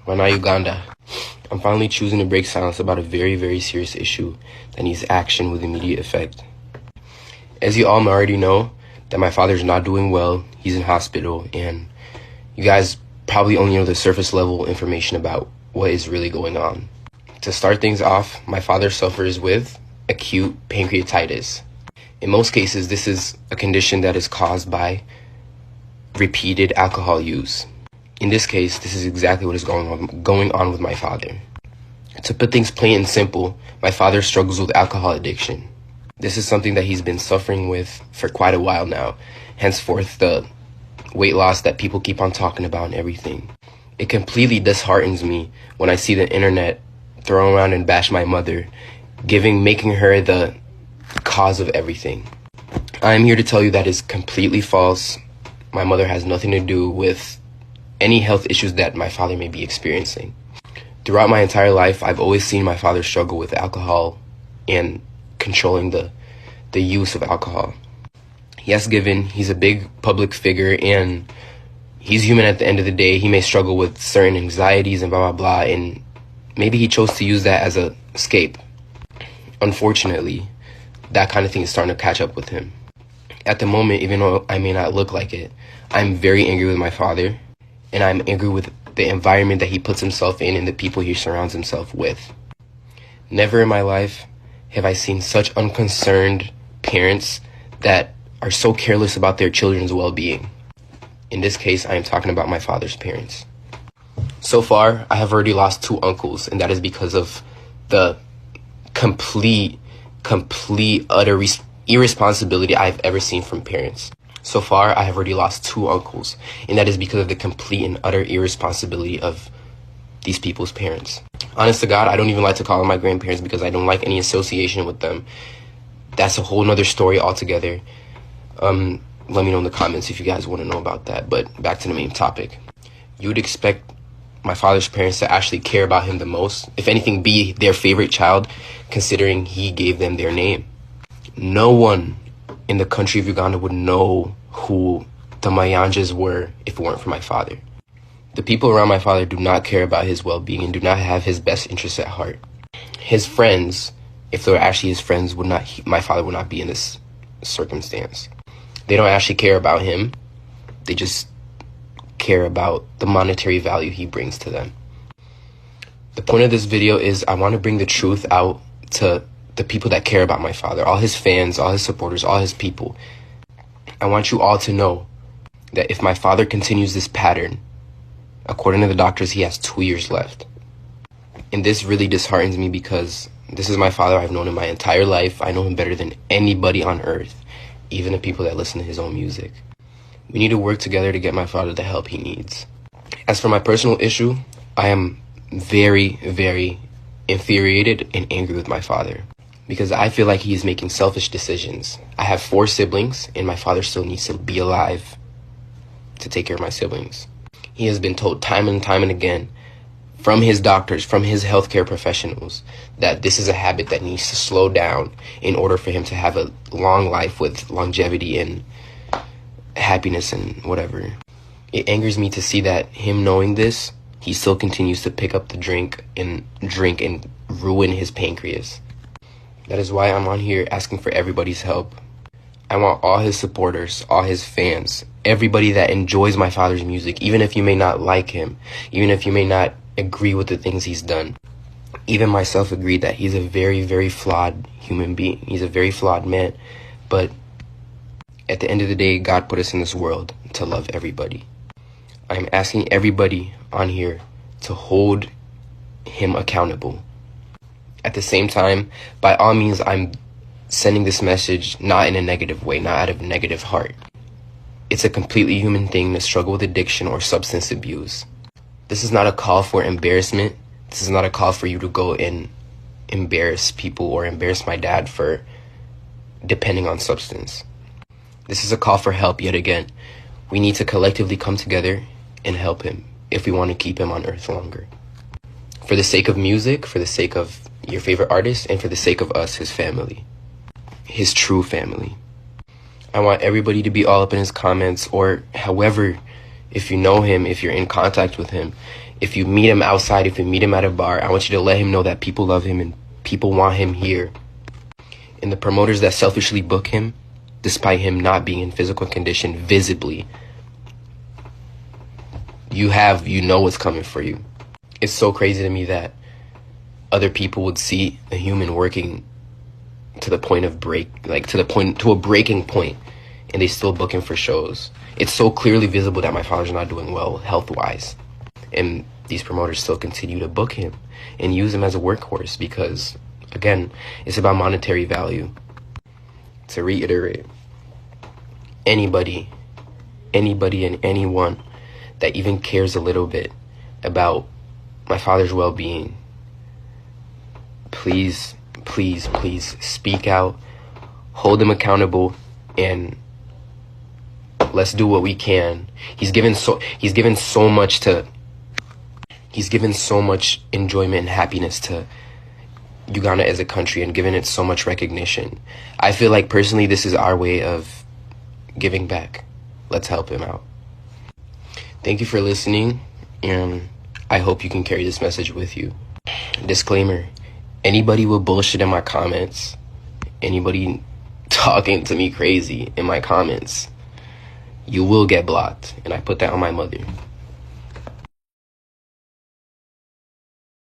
Wana Uganda. I'm finally choosing to break silence about a very, very serious issue that needs action with immediate effect. As you all already know, that my father's not doing well, he's in hospital, and you guys probably only know the surface level information about what is really going on. To start things off, my father suffers with acute pancreatitis. In most cases, this is a condition that is caused by repeated alcohol use. In this case, this is exactly what is going on with my father. To put things plain and simple, my father struggles with alcohol addiction. This is something that he's been suffering with for quite a while now, henceforth the weight loss that people keep on talking about and everything. It completely disheartens me when I see the internet throw around and bash my mother, making her the cause of everything. I am here to tell you that is completely false. My mother has nothing to do with any health issues that my father may be experiencing. Throughout my entire life, I've always seen my father struggle with alcohol and controlling the use of alcohol. Yes, given he's a big public figure and he's human at the end of the day, he may struggle with certain anxieties and blah, blah, blah, and maybe he chose to use that as an escape. Unfortunately, that kind of thing is starting to catch up with him. At the moment, even though I may not look like it, I'm very angry with my father, and I'm angry with the environment that he puts himself in and the people he surrounds himself with. Never in my life have I seen such unconcerned parents that are so careless about their children's well-being. In this case, I am talking about my father's parents. So far, I have already lost 2 uncles, and that is because of the complete, utter irresponsibility I've ever seen from parents. So far, I have already lost 2 uncles, and that is because of the complete and utter irresponsibility of these people's parents. Honest to God, I don't even like to call them my grandparents because I don't like any association with them. That's a whole nother story altogether. Let me know in the comments if you guys want to know about that. But back to the main topic. You would expect my father's parents to actually care about him the most, if anything, be their favorite child, considering he gave them their name. No one in the country of Uganda would know who the Mayanjas were if it weren't for my father. The people around my father do not care about his well-being and do not have his best interests at heart. His friends, if they were actually his friends, my father would not be in this circumstance. They don't actually care about him. They just care about the monetary value he brings to them. The point of this video is I want to bring the truth out to the people that care about my father, all his fans, all his supporters, all his people. I want you all to know that if my father continues this pattern, according to the doctors, he has 2 years left. And this really disheartens me because this is my father I've known in my entire life. I know him better than anybody on earth, even the people that listen to his own music. We need to work together to get my father the help he needs. As for my personal issue, I am very, very infuriated and angry with my father because I feel like he is making selfish decisions. I have 4 siblings and my father still needs to be alive to take care of my siblings. He has been told time and time and again from his doctors, from his healthcare professionals, that this is a habit that needs to slow down in order for him to have a long life with longevity and happiness and whatever. It angers me to see that him knowing this, he still continues to pick up the drink and ruin his pancreas. That is why I'm on here asking for everybody's help. I want all his supporters, all his fans, everybody that enjoys my father's music, even if you may not like him, even if you may not agree with the things he's done. Even myself agreed that he's a very, very flawed human being. He's a very flawed man. But at the end of the day, God put us in this world to love everybody. I'm asking everybody on here to hold him accountable. At the same time, by all means, I'm sending this message not in a negative way, not out of a negative heart. It's a completely human thing to struggle with addiction or substance abuse. This is not a call for embarrassment. This is not a call for you to go and embarrass people or embarrass my dad for depending on substance. This is a call for help yet again. We need to collectively come together and help him if we want to keep him on earth longer. For the sake of music, for the sake of your favorite artist, and for the sake of us, his family. His true family. I want everybody to be all up in his comments, or however, if you know him, if you're in contact with him, If you meet him outside, if you meet him at a bar, I want you to let him know that people love him and people want him here. And the promoters that selfishly book him, despite him not being in physical condition visibly, you know what's coming for you. It's so crazy to me that other people would see a human working to the point of to a breaking point, and they still book him for shows. It's so clearly visible that my father's not doing well health-wise, and these promoters still continue to book him and use him as a workhorse because, again, it's about monetary value. To reiterate, anybody and anyone that even cares a little bit about my father's well-being, please speak out, hold him accountable, and let's do what we can. He's given so much enjoyment and happiness to Uganda as a country and given it so much recognition. I feel like personally this is our way of giving back. Let's help him out. Thank you for listening, and I hope you can carry this message with you. Disclaimer: anybody with bullshit in my comments, anybody talking to me crazy in my comments, you will get blocked, and I put that on my mother.